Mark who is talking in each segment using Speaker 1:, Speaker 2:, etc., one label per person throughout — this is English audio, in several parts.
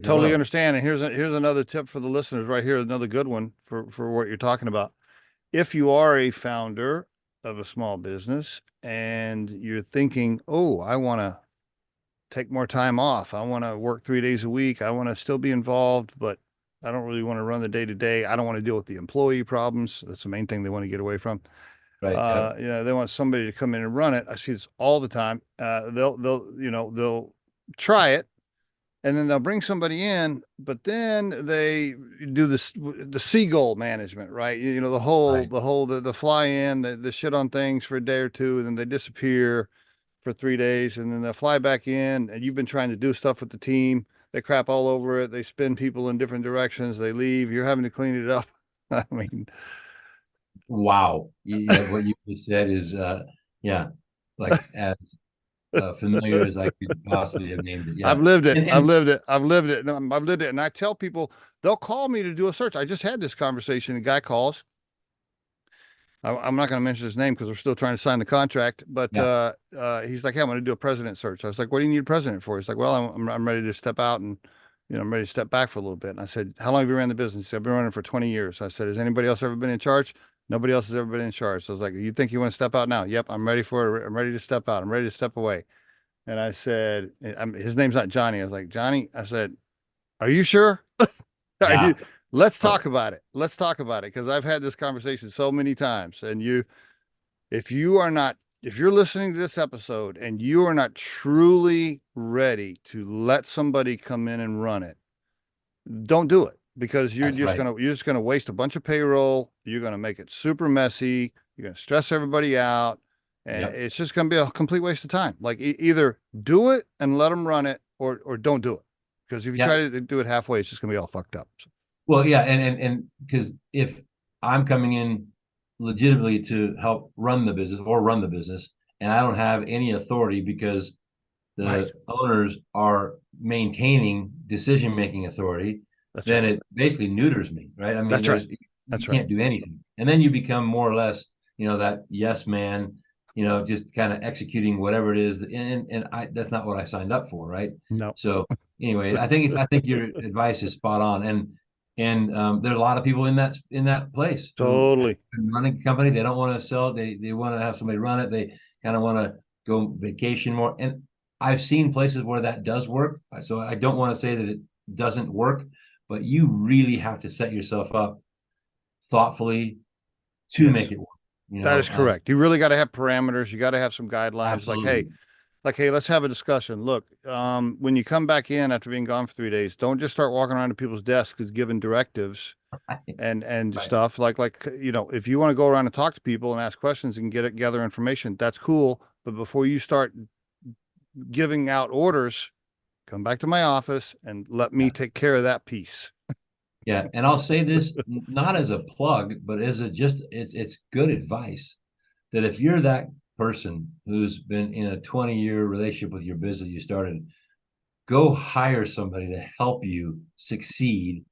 Speaker 1: Totally understand. And here's another tip for the listeners right here. Another good one for what you're talking about. If you are a founder of a small business and you're thinking, oh, I want to take more time off. I want to work 3 days a week. I want to still be involved, but I don't really want to run the day to day. I don't want to deal with the employee problems. That's the main thing they want to get away from.
Speaker 2: Right. Yep.
Speaker 1: They want somebody to come in and run it. I see this all the time. They'll try it and then they'll bring somebody in, but then they do the seagull management, right? The whole
Speaker 2: Right.
Speaker 1: the fly in, the shit on things for a day or two, and then they disappear for 3 days, and then they'll fly back in, and you've been trying to do stuff with the team. They crap all over it. They spin people in different directions. They leave. You're having to clean it up. I mean,
Speaker 2: Wow. Yeah, what you just said is, yeah, like as familiar as I could possibly have named it.
Speaker 1: I've
Speaker 2: Yeah.
Speaker 1: lived it.
Speaker 2: And,
Speaker 1: I've
Speaker 2: and
Speaker 1: lived it. I've lived it. I've lived it. And I tell people they'll call me to do a search. I just had this conversation. A guy calls. I'm not going to mention his name because we're still trying to sign the contract. But
Speaker 2: yeah,
Speaker 1: he's like, "Hey, I'm going to do a president search." I was like, "What do you need a president for?" He's like, "Well, I'm ready to step out and I'm ready to step back for a little bit." And I said, "How long have you ran the business?" He said, "I've been running for 20 years." I said, "Has anybody else ever been in charge?" Nobody else has ever been in charge. So I was like, "You think you want to step out now?" "Yep, I'm ready for it. I'm ready to step out. I'm ready to step away." And I said, his name's not Johnny. I was like, "Johnny," I said, "Are you sure? Are you?
Speaker 2: yeah.
Speaker 1: Let's
Speaker 2: Oh,
Speaker 1: talk about it. Let's talk about it." Because I've had this conversation so many times. And if you are not, if you're listening to this episode and you are not truly ready to let somebody come in and run it, don't do it because
Speaker 2: that's right.
Speaker 1: you're just gonna waste a bunch of payroll. You're gonna make it super messy. You're gonna stress everybody out, and
Speaker 2: Yep.
Speaker 1: it's just gonna be a complete waste of time. Like either do it and let them run it, or don't do it. Because if you
Speaker 2: Yeah.
Speaker 1: try to do it halfway, it's just gonna be all fucked up. So,
Speaker 2: Well, yeah, and because if I'm coming in legitimately to help run the business or run the business, and I don't have any authority because
Speaker 1: right.
Speaker 2: the owners are maintaining decision-making authority,
Speaker 1: That's
Speaker 2: then
Speaker 1: right.
Speaker 2: it basically neuters me, right? I mean,
Speaker 1: That's right.
Speaker 2: you
Speaker 1: That's right.
Speaker 2: can't do anything, and then you become more or less, that yes man, just kind of executing whatever it is, and I that's not what I signed up for, right?
Speaker 1: No.
Speaker 2: So anyway, I think your advice is spot on, and there are a lot of people in that place who have
Speaker 1: Totally.
Speaker 2: been running a company. They don't want to sell. They want to have somebody run it. They kind of want to go vacation more. And I've seen places where that does work. So I don't want to say that it doesn't work, but you really have to set yourself up thoughtfully to make
Speaker 1: Yes.
Speaker 2: it work.
Speaker 1: That is correct. You really got to have parameters. You got to have some guidelines.
Speaker 2: Absolutely.
Speaker 1: Like, hey, let's have a discussion. Look, when you come back in after being gone for 3 days, don't just start walking around to people's desks and giving directives and
Speaker 2: Right.
Speaker 1: stuff. If you want to go around and talk to people and ask questions and gather information, that's cool. But before you start giving out orders, come back to my office and let me
Speaker 2: Yeah.
Speaker 1: take care of that piece.
Speaker 2: Yeah. And I'll say this not as a plug, but as a just it's good advice that if you're that person who's been in a 20-year relationship with your business you started, go hire somebody to help you succeed.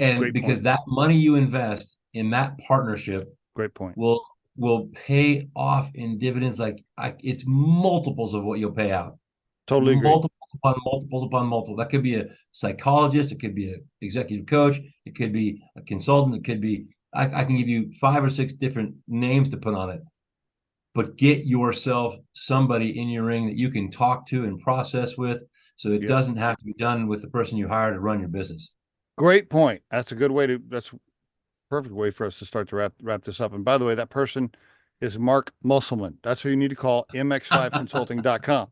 Speaker 2: And
Speaker 1: Great point.
Speaker 2: because that money you invest in that partnership
Speaker 1: Great point.
Speaker 2: will will pay off in dividends it's multiples of what you'll pay out.
Speaker 1: Totally agree.
Speaker 2: Multiples upon multiples upon multiple. That could be a psychologist, it could be an executive coach, it could be a consultant, it could be I can give you 5 or 6 different names to put on it. But get yourself somebody in your ring that you can talk to and process with so it
Speaker 1: Yep.
Speaker 2: doesn't have to be done with the person you hire to run your business.
Speaker 1: Great point. That's a perfect way for us to start to wrap this up. And by the way, that person is Mark Musselman. That's who you need to call, mx5consulting.com.